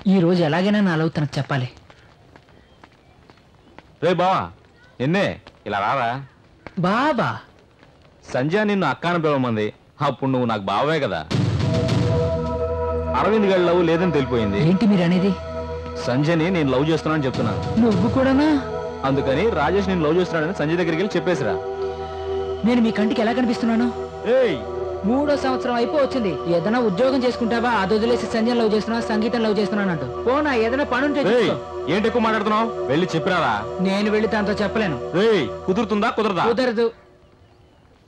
ఈ రోజు ఎలాగైనా నా లవ్ తనకు చెప్పాలి. రే బావా, నిన్నే ఇలా రారా. బాబా, సంజయ్ నిన్ను అక్కాన పిలవమంది. అప్పుడు నువ్వు నాకు బావే కదా. అరవింద్ గడి లవ్ లేదని తెలిపోయింది. ఏంటి మీరు అనేది? సంజయ్ని నేను లవ్ చేస్తున్నానని చెప్తున్నాను. నువ్వు కూడానా? అందుకని రాజేష్ నేను లవ్ చేస్తున్నానని సంజయ్ దగ్గరికి వెళ్ళి చెప్పేసిరా. నేను మీ కంటికి ఎలా కనిపిస్తున్నాను? ఏయ్, 3వ సంవత్సరం అయిపోవచ్చింది. ఏదైనా ఉద్యోగం చేసుకుంటావా? అది వదిలేసి సంజయ్ లవ్ చేస్తున్నా, సంగీతం లవ్ చేస్తున్నాను అంటూ పోనా? ఏదైనా పని ఉంటే చూసుకో. ఏంటి ఎక్కువ మాట్లాడుతున్నావు? వెళ్ళి చెప్పిరారా. నేను వెళ్ళి తనతో చెప్పలేను. కుదురుతుందా కుదరదా? కుదరదు.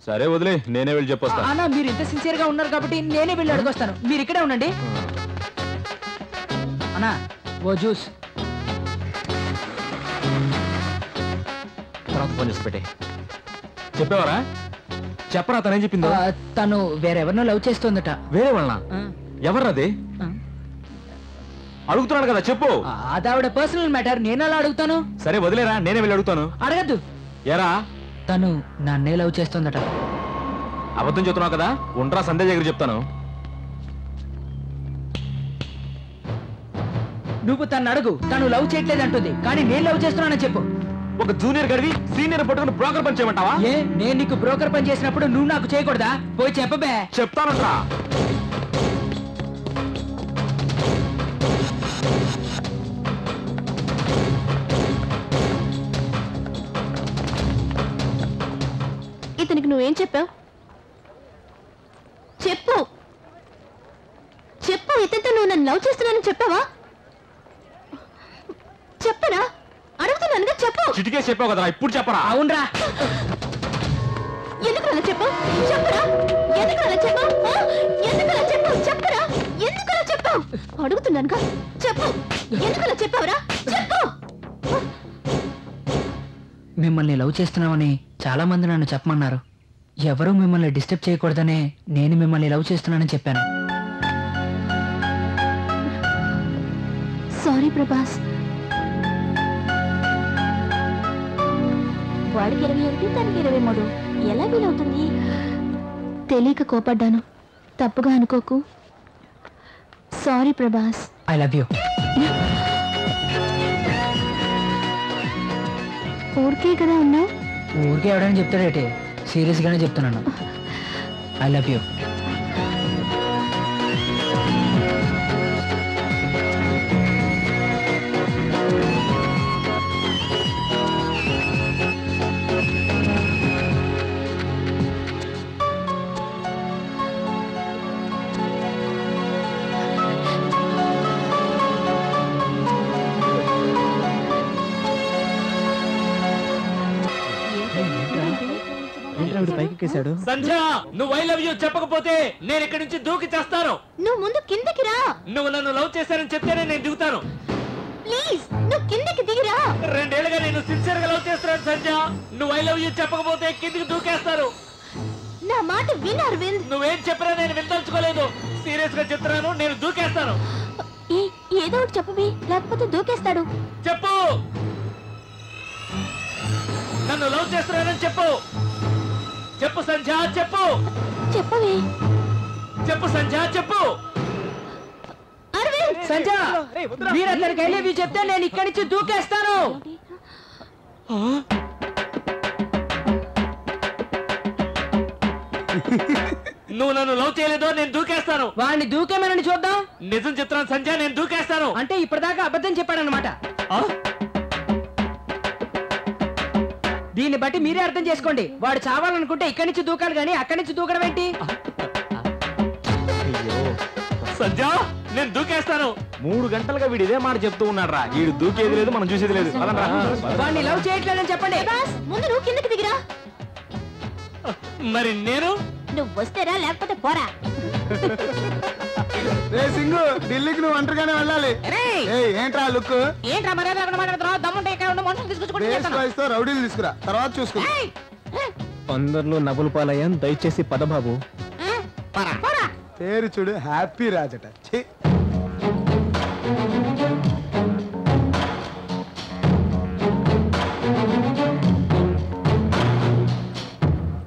సరే వదిలే, నేనే వెళ్ళి చెప్పొస్తా. అన్నా, మీరు ఇంత సిన్సియర్ గా ఉన్నారు కాబట్టి నేనే వెళ్ళి అడుగొస్తాను. మీరు ఇక్కడే ఉండండి. అన్నా, ఓ జ్యూస్. తర్వాత ఫోన్ చేసి పెట్టే. చెప్పేవారా? చెప్పరా, తనేం చెప్పిందో? తను వేరెవరినో లవ్ చేస్తోందట. వేరే వాళ్ళ? ఎవరది? అడుగుతున్నాడు కదా, చెప్పు. అదావిడ పర్సనల్ మ్యాటర్. నేను అలా అడుగుతాను. సరే వదిలేరా, నేనే వెళ్ళి అడుగుతాను. అడగద్దు. ఎరా, తను నన్నే లవ్ చేస్తోందట. అబద్ధం చెప్తున్నావు కదా, ఉండరా సంధ్య దగ్గర చెప్తాను. నువ్వు తను అడుగు. తను లవ్ చేయట్లేదు అంటుంది, కానీ నేను లవ్ చేస్తున్నానని చెప్పు. ఒక జూనియర్ గడివి సీనియర్ పట్టుకుని బ్రోకర్ పని చేయమంటావా? ఏ, నేను నీకు బ్రోకర్ పని చేసినప్పుడు నువ్వు నాకు చేయకూడదా? పోయి చెప్పబే. చెప్తానంటా. ఇతనికి నువ్వేం చెప్పావు? చెప్పు చెప్పు. ఇతనితో నువ్వు నన్ను లవ్ చేస్తున్నానని చెప్పావా? చెప్పరా? అడుగుతున్నానుగా, చెప్పు. చిటికేసి చెప్పావు కదా, ఇప్పుడు చెప్పరా. అవునరా. ఎందుకు అలా చెప్పు? చెప్పరా? ఎందుకు అలా చెప్పు? ఎందుకు అలా చెప్పు? చెప్పరా? ఎందుకు అలా చెప్పు? అడుగుతున్నానుగా, చెప్పు. ఎందుకు అలా చెప్పావురా? చెప్పు. మిమ్మల్ని లవ్ చేస్తున్నామని చాలా మంది నన్ను చెప్పమన్నారు. ఎవరూ మిమ్మల్ని డిస్టర్బ్ చేయకూడదనే నేను మిమ్మల్ని లవ్ చేస్తున్నానని చెప్పాను. సారీ ప్రభాస్. వాడికి 21, తనకి 23. ఎలా వీలవుతుంది? తెలియక కోపడ్డాను, తప్పుగా అనుకోకు. Sorry Prabhas. I love you. ఊరికే కదా ఉన్నావు? ఊరికే ఎవడని చెప్తాడేటి? సీరియస్ గానే చెప్తున్నాను. I love you. సంధ్య, నువ్వు ఐ లవ్ యూ చెప్పకపోతే నేను ఇక్కడి నుంచి దూకి చేస్తాను. నువ్వు ముందు కిందకి రా. నువ్వు నన్ను లవ్ చేశానని చెప్తేనే నేను దిగుతాను. ప్లీజ్, నువ్వు కిందకి దిగిరా. 2 ఏళ్ళుగా నేను సిన్సియర్ గా లవ్ చేస్తున్నాను సంధ్య. నువ్వు ఐ లవ్ యూ చెప్పకపోతే కిందికి దూకేస్తారు. నా మాట విను అరవింద్. నువ్వేం చెప్పినా నేను వినదలుచుకోలేదు. సీరియస్ గా చెప్తున్నాను, నేను దూకేస్తాను. ఏదో ఒకటి చెప్పవి, లేకపోతే దూకేస్తాడు. చెప్పు, నన్ను లవ్ చేస్తున్నానని చెప్పు. చెప్పు సంధ్య, చెప్పు. చెప్పవే. చెప్పు సంధ్య, చెప్పు. అరవింద్. సంజయ్, మీరందరికి ఐ లవ్ యూ చెప్తే నేను ఇక్కడి నుంచి దూకేస్తాను. నువ్వు నన్ను లవ్ చేయలేదో నేను దూకేస్తాను. వాడిని దూకేమని చూద్దాం. నిజం చెప్తున్నాను సంధ్య, నేను దూకేస్తాను. అంటే ఇప్పటిదాకా అబద్ధం చెప్పాడనమాట. దీన్ని బట్టి మీరే అర్థం చేసుకోండి. వాడు చావాలనుకుంటే ఇక్కడి నుంచి దూకాలి, కానీ అక్కడి నుంచి దూకడం ఏంటి? సంధ్య, నేను దూకేస్తాను. 3 గంటలుగా వీడు ఇదే మాట చెప్తూ ఉన్నాడు రా. వీడు దూకేది లేదు, మనం చూసేది లేదు. వాడిని లవ్ చేయట్లేదని చెప్పండి. ముందు నువ్వు కిందకి దిగిరా. మరి నేను? నువ్వు వస్తేరా, లేకపోతే పోరా. సింగు, ఢిల్లీకి నువ్వు ఒంటరిగానే వెళ్ళాలి. ఏంట్రా లుక్? ఏంట్రా మర్యాద మాట్లాడుతున్నావు? దమ్ముంటే ఇక్కడ ఉన్న మనుషులు తీసుకొచ్చుకుంటే రౌడీలు తీసుకురా, తర్వాత చూసుకురా. అందరిలో నవ్వుల పాలయ్యాం, దయచేసి పదబాబు. పేరు చూడు, హ్యాపీ రాజట.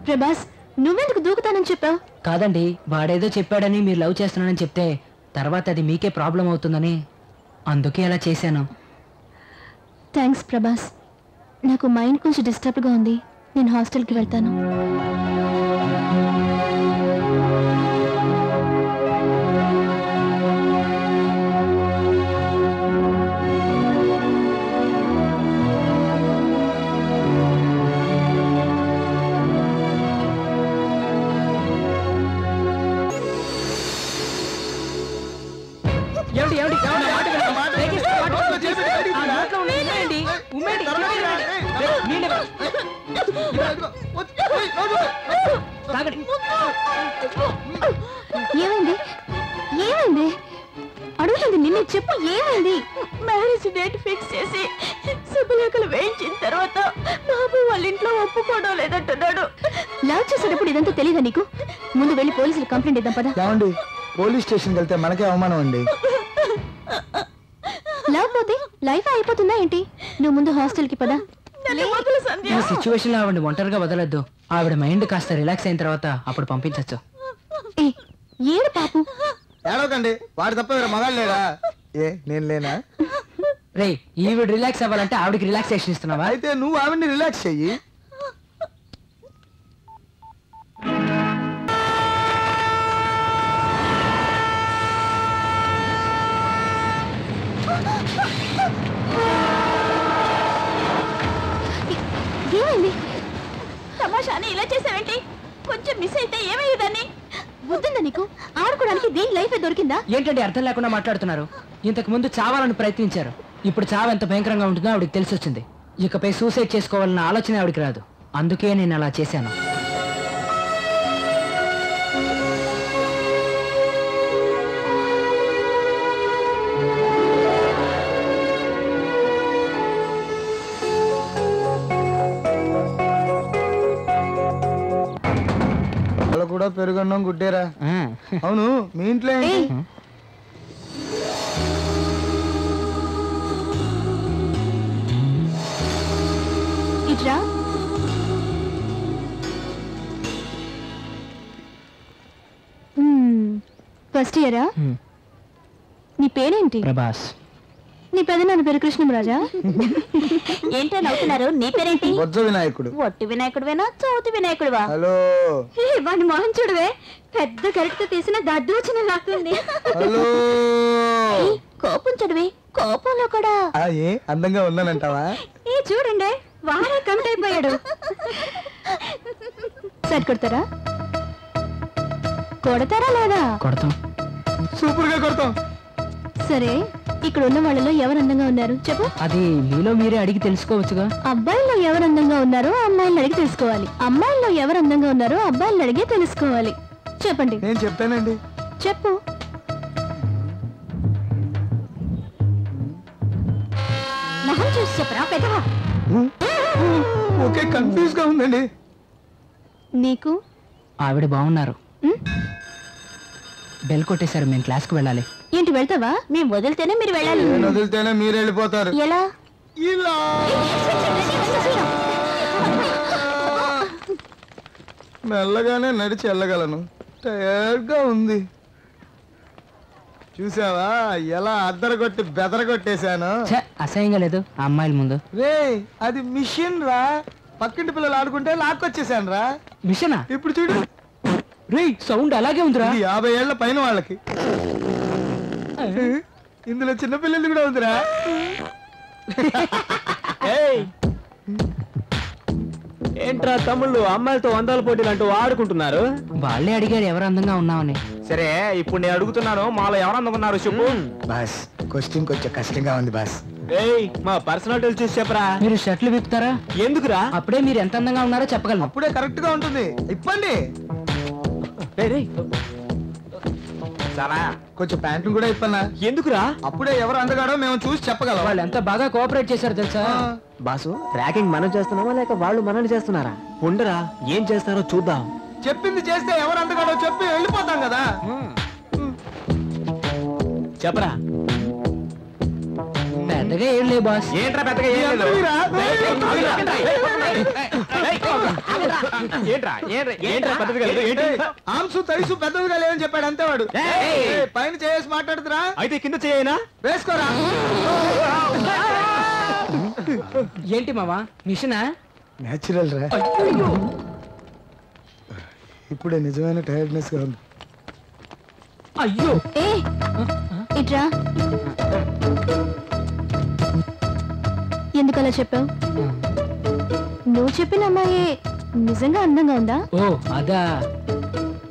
ప్రభాస్, నువ్వెందుకు దూకుతానని చెప్పావు? కాదండి, వాడేదో చెప్పాడని మీరు లవ్ చేస్తున్నానని చెప్తే తర్వాత అది మీకే ప్రాబ్లం అవుతుందని. అందుకే అలా చేశాను. థ్యాంక్స్ ప్రభాస్. నాకు మైండ్ కొంచెం డిస్టర్బ్గా ఉంది. నేను హాస్టల్కి వెళ్తాను. ఏమైంది ఏమైంది అడుగుతుంది నిన్ను, చెప్పు ఏమైంది? మ్యారేజ్ డేట్ ఫిక్స్ చేసి శుభలేఖలు వేయించిన తర్వాత బాబు వాళ్ళ ఇంట్లో ఒప్పుకోవడం లేదంటున్నాడు. లవ్ చేసేటప్పుడు ఇదంతా తెలియదా నీకు? ముందు వెళ్ళి పోలీసులు కంప్లైంట్ ఇద్దాం పదా. ఏమండి పోలీస్ స్టేషన్కి వెళ్తే మనకే అవమానం అండి. లవ్ పోతే లైఫ్ అయిపోతుందా ఏంటి? నువ్వు ముందు హాస్టల్కి పదా. ఈ సిచ్యువేషన్ లో ఆవిడ ఒంటరిగా వదలొద్దు. ఆవిడ మైండ్ కాస్త రిలాక్స్ అయిన తర్వాత అప్పుడు పంపించచ్చు. ఏడు పాపు. ఏడవకండి, వాడు తప్ప వేరే మగాళ్ళు లేరా? ఏ నేను లేనా? రే ఈవిడ రిలాక్స్ అవ్వాలంటే ఆవిడకి రిలాక్సేషన్ ఇస్తున్నావా? అయితే నువ్వు ఆవిడ్ని రిలాక్స్ చెయ్యి. ఏమైంది? తమాషాని ఇలా చేసావేంటి? కొంచెం మిస్ అయితే ఏమయ్యేదాన్ని? బుద్ధిందా నీకు? ఆడుకోవడానికి దేని లైఫ్ దొరికిందా? ఏంటంటే అర్థం లేకుండా మాట్లాడుతున్నారు. ఇంతకు ముందు చావాలని ప్రయత్నించారు. ఇప్పుడు చావు ఎంత భయంకరంగా ఉంటుందో ఆవిడకి తెలిసి వచ్చింది. ఇకపై సూసైడ్ చేసుకోవాలన్న ఆలోచన ఆవిడకి రాదు. అందుకే నేను అలా చేశాను. కూడా పెరుగున్నాం గుడ్డేరా. అవును మీ ఇంట్లో ఏంటి? ఇట్రా. ఫస్ట్ ఇయరా? నీ పేరేంటి? ప్రభాస్. నీ పెదనాన్న పేరు కృష్ణంరాజా? ఏంటో నవ్వుతున్నారు. నీ పేరేంటి? బొజ్జ వినాయకుడు. ఒట్టి వినాయకుడువేనా చౌతి వినాయకుడువా? హలో. వాడి మొహం చూడవే, పెద్ద కరెక్ట్ తీసిన దద్దోచన లాక్కుంది. హలో. కోపం చూడవే, కోపంలో కూడా ఏ అందంగా ఉన్నానంటావా? ఏ చూడండి, వాడే కమిట్ అయిపోయాడు. సెట్ కొడతారా? కొడతారా లేదా? కొడతాం. సూపర్ గా కొడతాం. సరే, ఇక్కడ ఉన్న వాళ్ళలో ఎవరు అందంగా ఉన్నారు చెప్పు. అది మీలో మీరే అడిగి తెలుసుకోవచ్చుగా. అబ్బాయిల్లో ఎవరు అందంగా ఉన్నారో అమ్మాయిలను అడిగి తెలుసుకోవాలి. అమ్మాయిల్లో ఎవరు అందంగా ఉన్నారో అబ్బాయిలను అడిగి తెలుసుకోవాలి. చెప్పండి. నేను చెప్తానండి. చెప్పు. మొహం చూసి చెప్పరా పెద్దవా? ఓకే, కన్ఫ్యూజ్ గా ఉందండి. నీకు? ఆవిడ బాగున్నారు. బెల్ కొట్టేశారు, మేము క్లాస్కి వెళ్ళాలి. ఏంటి వెళ్తావా? మేము వదిలితేనే మీరు వెళ్ళాలి. నేను వదిలితేనే మీరు వెళ్ళిపోతారు. ఎలా? ఇలా మెల్లగానే నడిచి వెళ్ళగలను. టైర్డ్గా ఉంది. చూసావా ఎలా అద్దరగొట్టి బెదరగొట్టేశాను? అసహ్యంగా లేదు ఆ అమ్మాయిల ముందు. రే అది మిషన్ రా. పక్కింటి పిల్లలు ఆడుకుంటే లాక్కొచ్చేసాను రా. మిషనా? ఇప్పుడు చూడు. రే సౌండ్ అలాగే ఉందిరా. 50 ఏళ్ల పైన వాళ్ళకి. ఇందులో చిన్నపిల్లలు కూడా ఉందిరా. ఏంట్రా తమ్ముళ్ళు అమ్మాయిలతో వందల పోటీలు అంటూ ఆడుకుంటున్నారు? వాళ్ళే అడిగారు ఎవరు అందంగా ఉన్నామని. సరే ఇప్పుడు నేను అడుగుతున్నాను, మాలో ఎవరు అందంగా ఉన్నారు చెప్పు. బాస్ క్వశ్చన్ కొంచెం కష్టంగా ఉంది బాస్. మా పర్సనాలిటీ చూసి చెప్పరా. మీరు షర్ట్లు విప్పుతారా? ఎందుకురా? అప్పుడే మీరు ఎంత అందంగా ఉన్నారో చెప్పగలను. అప్పుడే కరెక్ట్ గా ఉంటుంది. ఇప్పండి. చాలా కొంచెం ప్యాంటు కూడా ఇప్పన్నా. ఎందుకురా? అప్పుడే ఎవరు అందగాడో మేము చూసి చెప్పగలం. వాళ్ళు ఎంత బాగా కోఆపరేట్ చేశారు తెలుసా? బాసు ర్యాకింగ్ మనం చేస్తున్నామా లేక వాళ్ళు మనల్ని చేస్తున్నారా? ఉండరా, ఏం చేస్తారో చూద్దాం. చెప్పింది చేస్తే ఎవరు అందగాడో చెప్పి వెళ్ళిపోతాం కదా. చెప్పరా. పెద్దగా ఏం లేవు బాస్. ఏంట్రా పెద్దగా ఏం లేదు. ఏంట్రా ఏంట్రా పద్ధతిగా లేదు ఏంటి ఆంసు తైసు పెద్దవిగా లేవని చెప్పాడు అంతే వాడు. పైన చేసి మాట్లాడుతురా, అయితే కింద చేయనా వేసుకోరా. ఏంటి మావా మిషనా? న్యాచురల్ రా. ఇప్పుడే నిజమైన టైర్డ్నెస్ గా ఉంది. అయ్యో ఏ ఇట్రా. ఎందుకు అలా చెప్పావు? నువ్వు చెప్పిన అమ్మాయి నిజంగా అందంగా ఉందా? ఓ అదా,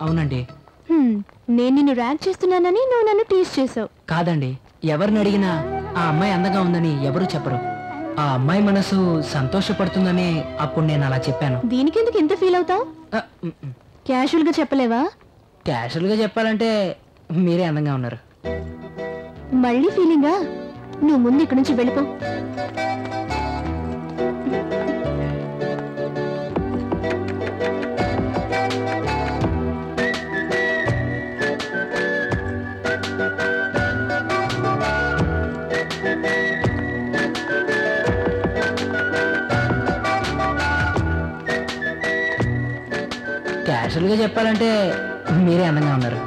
అవునండి. నేను నిన్ను ర్యాంక్ చేస్తున్నానని నువ్వు నన్ను టీజ్ చేసావు. కాదండి, ఎవరిని అడిగినా ఆ అమ్మాయి అందంగా ఉందని ఎవరు చెప్పరు. ఆ అమ్మాయి మనసు సంతోషపడుతుందని అప్పుడు నేను అలా చెప్పాను. దీనికెందుకు ఇంత ఫీల్ అవుతావు? క్యాషువల్ గా చెప్పలేవా? క్యాషువల్ గా చెప్పాలంటే మీరే అందంగా ఉన్నారు. మళ్ళీ ఫీలింగా? నువ్వు ముందు ఇక్కడి నుంచి వెళ్ళిపో. క్యాషువల్ గా చెప్పాలంటే మీరే అందంగా ఉన్నారు.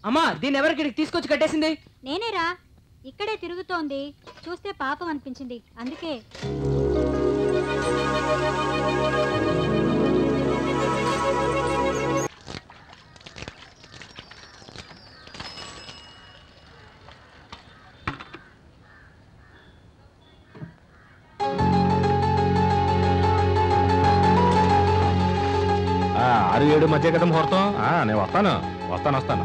అమ్మా, దీన్ని ఎవరికి తీసుకొచ్చి కట్టేసింది? నేనేరా, ఇక్కడే తిరుగుతోంది. చూస్తే పాపం అనిపించింది, అందుకే. ఆరు ఏడు మధ్య కదా ముహూర్తం. నేను వస్తాను.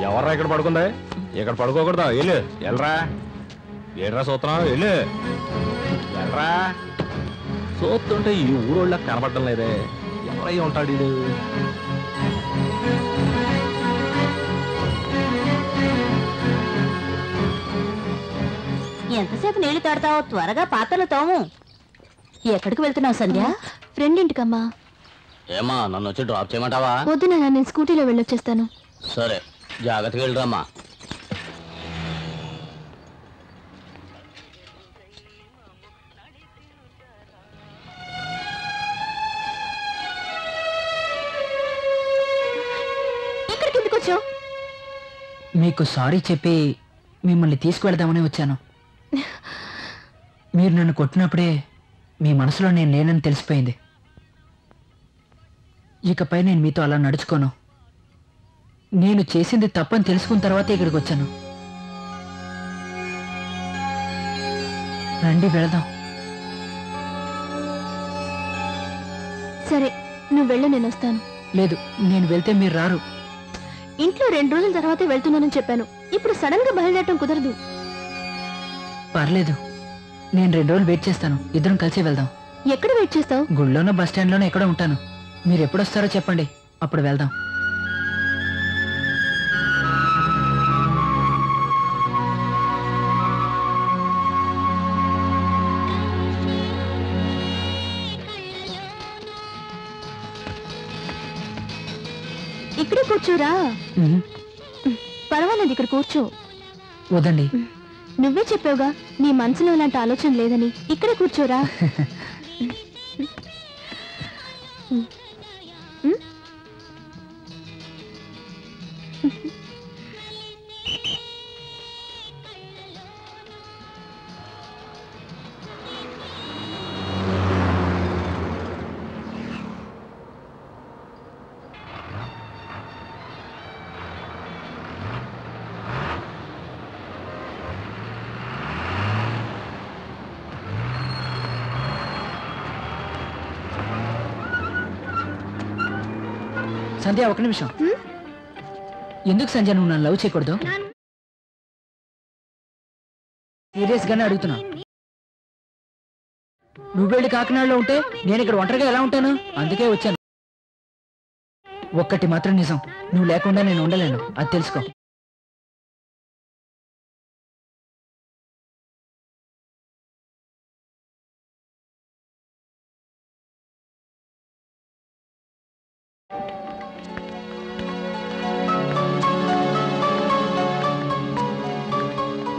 ఎవర్రా ఇక్కడ పడుకుందా? ఇక్కడ పడుకోకూడదా? వెళ్ళరా. ఏడ్రా సూత్రం, వెళ్ళరా. చూస్తుంటే ఈ ఊరోళ్ళకి కనపడటం లేదే. ఎవరై ఉంటాడు వీడు? ఎంతసేపు నీళ్లు తాడతావు? త్వరగా పాత్రలు తోము. ఎక్కడికి వెళ్తున్నావు సంధ్య? ఫ్రెండ్ ఇంటికమ్మా. ఏమా నన్ను వచ్చి డ్రాప్ చేయమంటావా? వద్దు నాన్న, నేను స్కూటీలో వెళ్ళొచ్చేస్తాను. సరే, జాగ్రత్తగా వెళ్ళరామ్మా. ఇక్కడికి ఎందుకు వచ్చావు? మీకు సారీ చెప్పి మిమ్మల్ని తీసుకువెళ్దామని వచ్చాను. మీరు నన్ను కొట్టినప్పుడే మీ మనసులో నేను లేనని తెలిసిపోయింది. ఇకపై నేను మీతో అలా నడుచుకోను. నేను చేసింది తప్పని తెలుసుకున్న తర్వాత ఇక్కడికి వచ్చాను. రండి వెళదాం. సరే, నువ్వు వెళ్ళు, నేను వస్తాను. లేదు, నేను వెళ్తే మీరు రారు. ఇంట్లో 2 రోజుల తర్వాతే వెళ్తున్నానని చెప్పాను. ఇప్పుడు సడన్ గా బయలుదేరటం కుదరదు. పర్లేదు, నేను 2 రోజులు వెయిట్ చేస్తాను. ఇద్దరం కలిసి వెళ్దాం. ఎక్కడ వెయిట్ చేస్తావు? గుళ్ళోనో బస్ స్టాండ్లోనో ఎక్కడో ఉంటాను. మీరు ఎప్పుడు వస్తారో చెప్పండి, అప్పుడు వెళ్దాం. ఇక్కడే కూర్చోరా. పర్వాలేదు, ఇక్కడ కూర్చో. వదండి. నువ్వే చెప్పావుగా నీ మనసులో ఇలాంటి ఆలోచన లేదని. ఇక్కడే కూర్చోరా. సంధ్య, ఒక నిమిషం. ఎందుకు సంధ్య నువ్వు నన్ను లవ్ చేయకూడదు? సీరియస్ గానే అడుగుతున్నా. నువ్వు వెళ్ళి కాకినాడలో ఉంటే నేను ఇక్కడ ఒంటరిగా ఎలా ఉంటాను? అందుకే వచ్చాను. ఒక్కటి మాత్రం నిజం, నువ్వు లేకుండా నేను ఉండలేను, అది తెలుసుకో.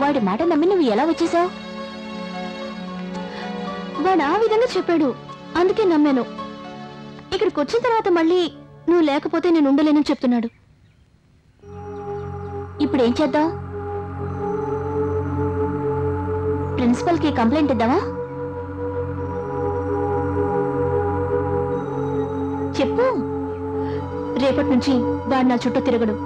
వాడి మాట నమ్మి నువ్వు ఎలా వచ్చేసావు? వాడు ఆ విధంగా చెప్పాడు, అందుకే నమ్మాను. ఇక్కడికి వచ్చిన తర్వాత మళ్ళీ నువ్వు లేకపోతే నేను ఉండలేనని చెప్తున్నాడు. ఇప్పుడు ఏం చేద్దాం? ప్రిన్సిపల్ కి కంప్లైంట్ ఇద్దామా? చెప్పు. రేపటి నుంచి వాడు నా చుట్టూ తిరగడు.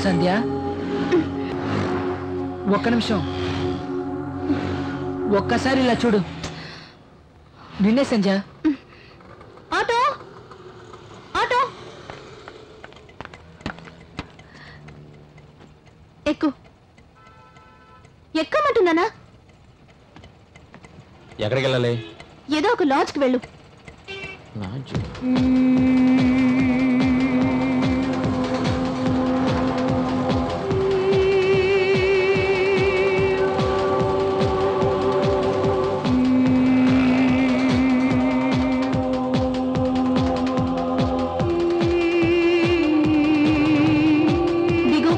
సంధ్య, ఒక్క నిమిషం, ఒక్కసారి ఇలా చూడు. నిన్నే సంధ్య. ఆటో ఆటో ఎక్కు. ఎక్కమంటున్నానా? ఎక్కడికి వెళ్ళాలి? ఏదో ఒక లాడ్జ్కి వెళ్ళు. దిగు.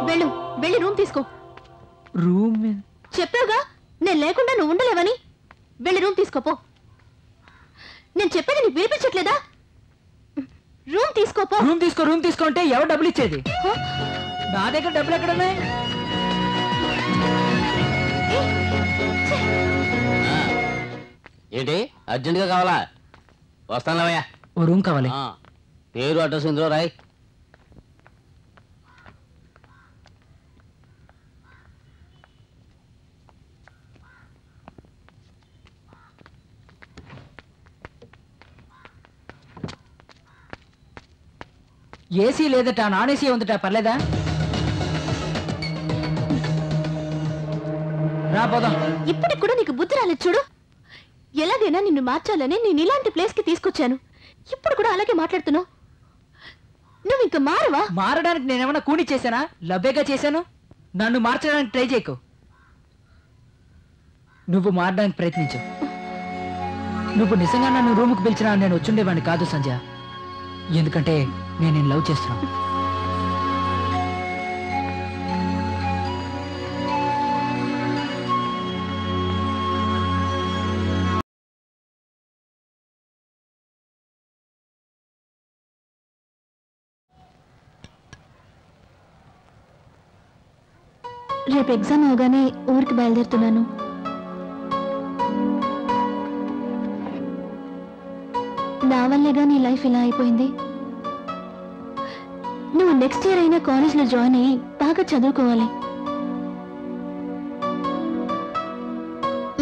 వెళ్ళు, వెళ్ళి రూమ్ తీసుకో. రూమ్ చెప్పావుగా నేను లేకుండా నువ్వు ఉండలేవని. వెళ్ళి రూమ్ తీసుకోపో. నేను చెప్పేది నీకు వినిపించట్లేదా? రూమ్ తీసుకోపో. రూమ్ తీసుకో అంటే ఎవరు డబ్బులు ఇచ్చేది? నా దగ్గర డబ్బులు ఎక్కడున్నాయి? ఏంటి అర్జెంటుగా కావాలా? వస్తానవయ్యా. ఓ రూమ్ కావాలి. పేరు అడ్రస్ ఇందులో రాయ్. ఏసీ లేదట, నాన్ ఏసీ ఉందట, పర్లేదా? రా పోదాం. ఇప్పటికి కూడా నీకు బుద్ధి రాలేదు చూడు. ఎలాగైనా నిన్ను మార్చాలని నేను ఇలాంటి ప్లేస్ కి తీసుకొచ్చాను. ఇప్పుడు కూడా అలాగే మాట్లాడుతున్నావు. నువ్వు ఇంకా మారవా? మారడానికి నేనేమన్నా కూని చేశానా? లబ్బేగా చేశాను. నన్ను మార్చడానికి ట్రై చేయకు. నువ్వు మారడానికి ప్రయత్నించు. నువ్వు నిజంగా నన్ను రూముకు పిలిచినా నేను వచ్చుండేవాడిని కాదు సంజయ్. ఎందుకంటే నేను లవ్ చేస్తున్నాను. రేపు ఎగ్జామ్ అవగానే ఊరికి బయలుదేరుతున్నాను. నా వల్లేగా నీ లైఫ్ ఇలా అయిపోయింది. నువ్వు నెక్స్ట్ ఇయర్ అయినా కాలేజ్లో జాయిన్ అయ్యి బాగా చదువుకోవాలి.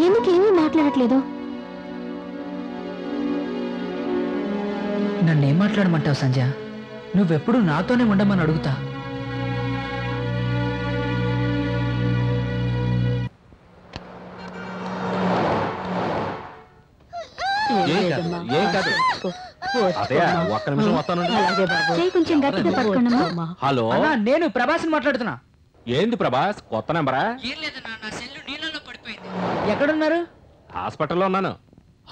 ఎందుకేమీ మాట్లాడట్లేదు? నన్నేం మాట్లాడమంటావు సంజయ్? నువ్వెప్పుడు నాతోనే ఉండమని అడుగుతా. ఏం కాదు అదయ్యా, ఒక్క నిమిషం వస్తాను. కొంచెం గట్టిగా పట్టుకున్నామా? హలో, అన్నా, నేను ప్రభాస్ని మాట్లాడుతున్నా. ఏంది ప్రభాస్, కొత్త నెంబరా? ఏం లేదన్నా, నా సెల్లు నీళ్ళలో పడిపోయింది. ఎక్కడున్నారు? హాస్పిటల్లో ఉన్నాను.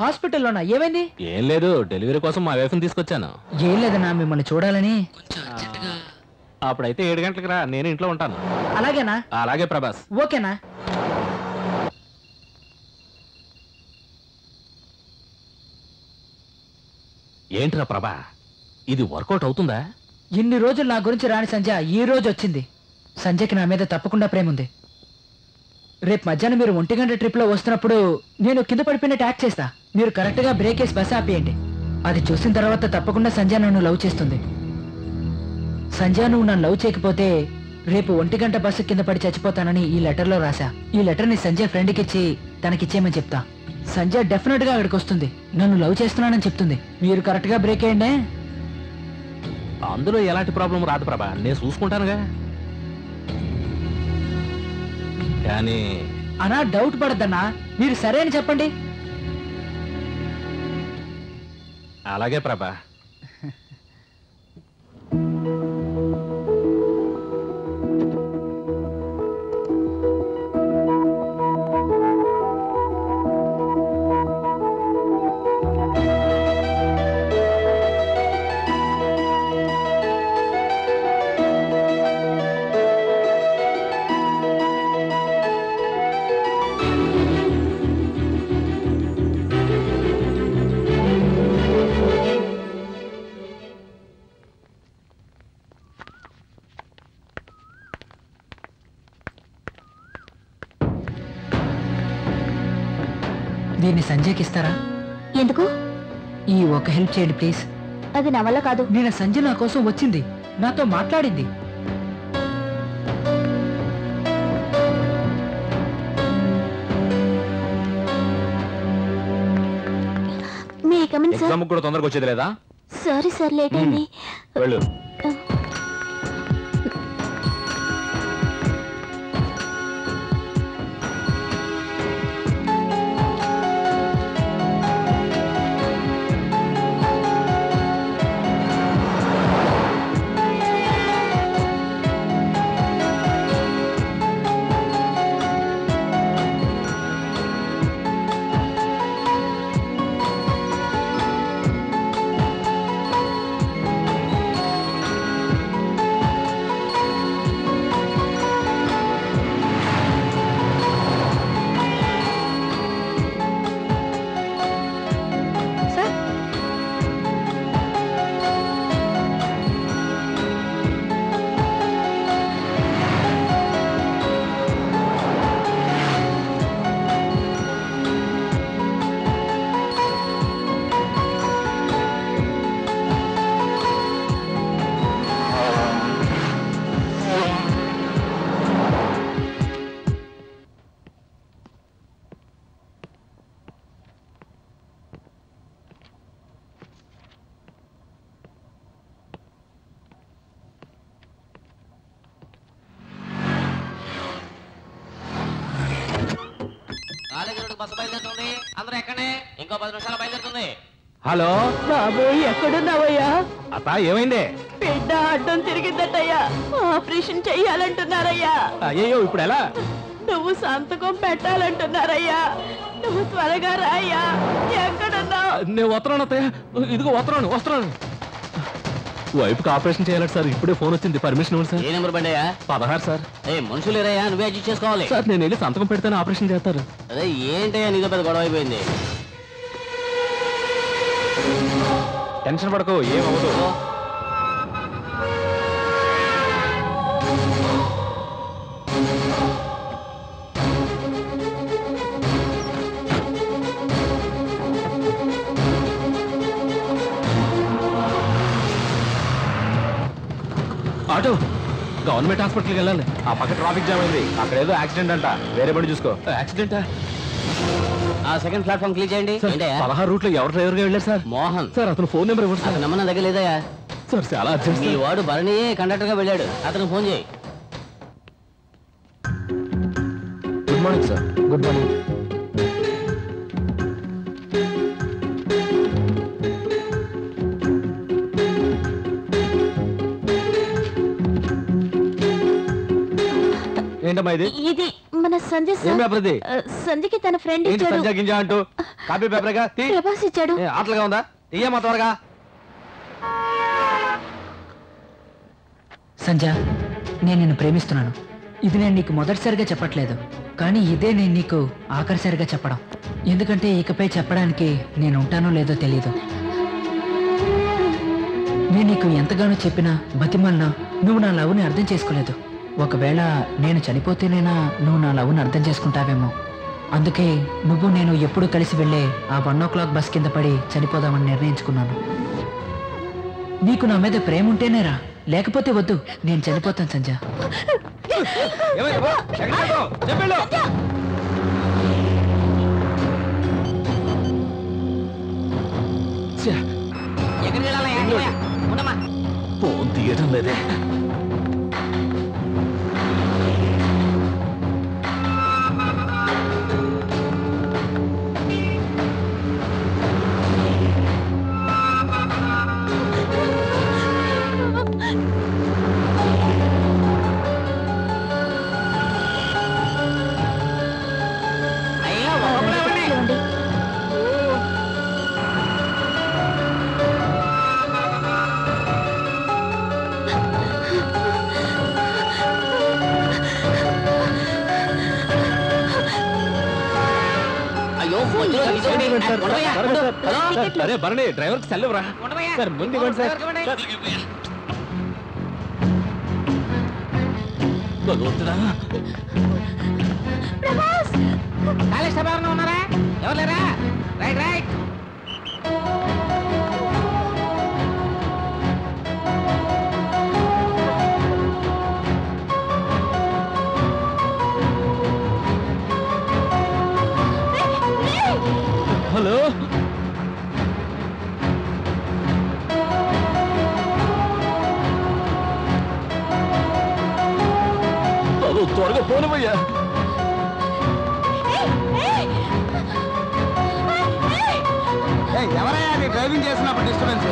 హాస్పిటల్లోనా? ఏమైంది? ఏం లేదు, డెలివరీ కోసం మా వైఫ్ని తీసుకొచ్చాను. ఏం లేదన్నా, మిమ్మల్ని చూడాలని. అప్పుడైతే 7 గంటలకు రా, నేను ఇంట్లో ఉంటాను. అలాగేనా? అలాగే ప్రభాస్. ఓకేనా? ఏంట్రా ప్రభా, ఇది వర్కౌట్ అవుతుందా? ఇన్ని రోజులు నా గురించి రాని సంజయ్ ఈ రోజు వచ్చింది. సంజయ్కి నా మీద తప్పకుండా ప్రేమ ఉంది. రేపు మధ్యాహ్నం మీరు 1 గంట ట్రిప్లో వస్తున్నప్పుడు నేను కింద పడిపోయినట్టు యాక్ట్ చేస్తా. మీరు కరెక్ట్గా బ్రేక్ వేసి బస్ ఆపేయండి. అది చూసిన తర్వాత తప్పకుండా సంజయ్ నన్ను లవ్ చేస్తుంది. సంజయ్ నువ్వు నన్ను లవ్ చేయకపోతే రేపు 1 గంట బస్సు కింద పడి చచ్చిపోతానని ఈ లెటర్లో రాశా. ఈ లెటర్ని సంజయ్ ఫ్రెండ్కి ఇచ్చి తనకిచ్చేయమని చెప్తా. సంజయ్ డెఫినెట్ గా అక్కడికి వస్తుంది. నన్ను లవ్ చేస్తున్నానని చెప్తుంది. మీరు కరెక్ట్ గా బ్రేక్ అయ్యండి. అందులో ఎలాంటి ప్రాబ్లం రాదు ప్రభా, నేను చూసుకుంటానుగా. కానీ అనా డౌట్ పడద్దన్నా, మీరు సరే అని చెప్పండి. అలాగే ప్రభా. దీన్ని సంజయ్కి ఇస్తారా? ఎందుకు? ఈ ఒక హెల్ప్ చేయండి ప్లీజ్. అది నా వల్ల కాదు. నేను సంజయ్ నా కోసం వచ్చింది, నాతో మాట్లాడింది. May come in sir. ఎగ్జామ్ కూడా తొందరగా వచ్చేది లేదా? సారీ సార్, లేట్ అయింది. వెళ్ళు. బస్సు బయలుదేరుతుంది. అందరూ ఎక్కడే, ఇంకో 10 నిమిషాలు బయలుదేరుతుంది. హలో బాబు, ఎక్కడున్నావయ్యా? అత్త, ఏమైంది? బిడ్డ అడ్డం తిరిగిందటయ్యా. ఆపరేషన్ చెయ్యాలంటున్నారయ్యా. అయ్యో, ఇప్పుడు ఎలా? నువ్వు సంతకం పెట్టాలంటున్నారయ్యా. నువ్వు త్వరగా రాయ్యా. ఎక్కడున్నావు? నేను వస్తున్నాను అత్తయ్య. ఇదిగో వస్తున్నాను. వైపుకి ఆపరేషన్ చేయాలి సార్. ఇప్పుడే ఫోన్ వచ్చింది. పర్మిషన్ ఇవ్వండి సార్. ఏ నెంబర్ బండి అయ్యా? 16 సార్. మనుషులు ఏరయ్యా, నువ్వే అడ్జస్ట్ చేసుకోవాలి. సార్, నేను వెళ్ళి సంతకం పెడితేనే ఆపరేషన్ చేస్తారు. అదే ఏంటయ్యా, నీతో పెద్ద గొడవ అయిపోయింది. టెన్షన్ పడకు, ఏమవుదు. ఆటో, గవర్నమెంట్ హాస్పిటల్కి వెళ్ళాలి. ఆ పక్క ట్రాఫిక్ జామ్ అయింది. అక్కడ ఏదో యాక్సిడెంట్ అంట. వేరే బండి చూసుకో. యాక్సిడెంటా? ఆ సెకండ్ ప్లాట్ఫామ్ క్లిక్ చేయండి. 16 రూట్లో ఎవరు డ్రైవర్గా వెళ్ళారు సార్? మోహన్ సార్, అతను ఫోన్ నెంబర్ ఇవ్వండి సార్. అతను నెంబర్ నా దగ్గర లేదయ్యా. సార్, చాలా అర్జెంట్. మీ వాడు భరణి కండక్టర్ గా వెళ్ళాడు. అతను ఫోన్ చేయి. Good morning sir. Good morning. ఏంటమ్మా ఇది? ఇది మన సంజయ్ ఏం సార్. పేపర్ ఇది? సంజయ్కి తన ఫ్రెండ్ ఏంటి ఇచ్చాడు. సంజయ్ గింజ అంటూ? కాపీ పేపర్గా తీ. ప్రభాస్ ఇచ్చాడు. ఆటలుగా ఉందా? తీయమ్మా త్వరగా. సంజయ్, నేను నిన్ను ప్రేమిస్తున్నాను. ఇది నేను నీకు మొదటిసారిగా చెప్పట్లేదు, కానీ ఇదే నేను నీకు ఆఖరిసారిగా చెప్పడం. ఎందుకంటే ఇకపై చెప్పడానికి నేను ఉంటానో లేదో తెలీదు. నేను నీకు ఎంతగానో చెప్పినా, బతిమాలినా నువ్వు నా లవ్ని అర్థం చేసుకోలేదు. ఒకవేళ నేను చనిపోతేనైనా నువ్వు నా లవ్ని అర్థం చేసుకుంటావేమో. అందుకే నువ్వు నేను ఎప్పుడు కలిసి వెళ్ళే ఆ 1 o'clock బస్ కింద పడి చనిపోదామని నిర్ణయించుకున్నాను. నీకు నా మీద ప్రేమ ఉంటేనేరా, లేకపోతే వద్దు. నేను చనిపోతాను సంజయ్. ఫోన్ తీయడం లేదే. అరే భరణి, డ్రైవర్ కి సెల్లురా సార్. ముందు ఇవ్వండి సార్. ప్రభాస్ కాళేశ్వర ఎవరైనా ఉన్నారా? ఎవరు లేరా? Right right. హలో త్వరగా పోనవయ్యా. ఎవరయ్యా అది డ్రైవింగ్ చేసినప్పుడు డిస్టర్బెన్స్?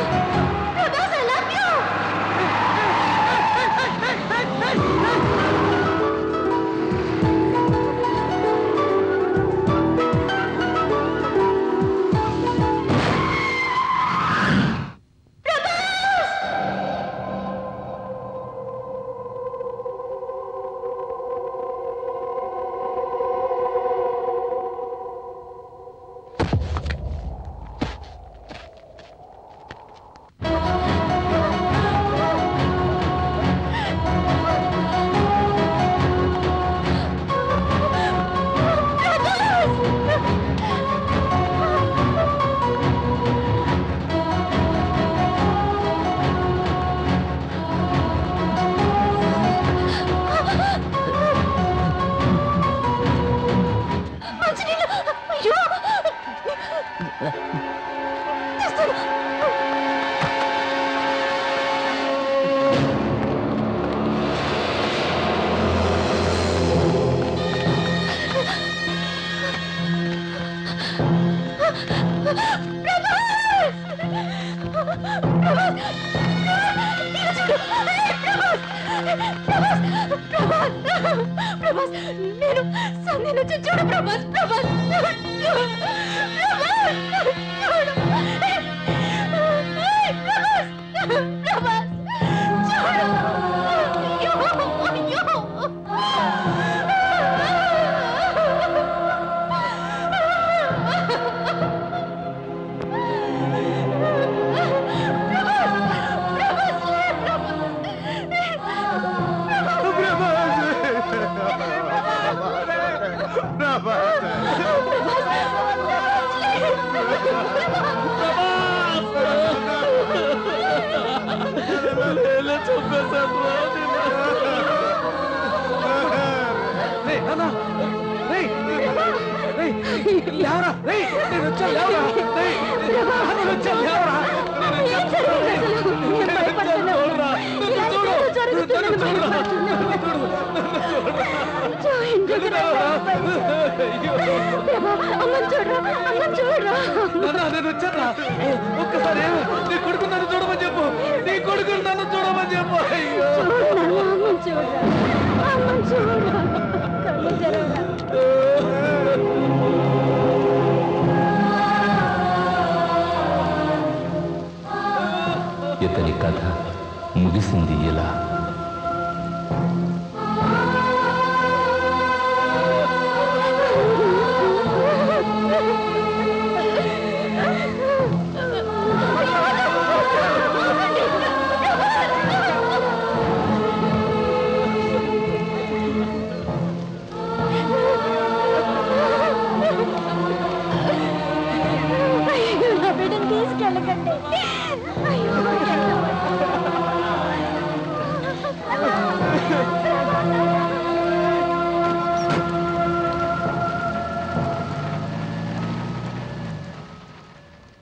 నేను సంధి నుంచి చూడు ప్రభాస్. ప్రభాస్ ఒక్కసారి నీ కొడుకు నన్ను చూడమని చెప్పు. నీ కొడుకు నన్ను చూడమని చెప్పు. ఇతని కథ ముగిసింది ఇలా.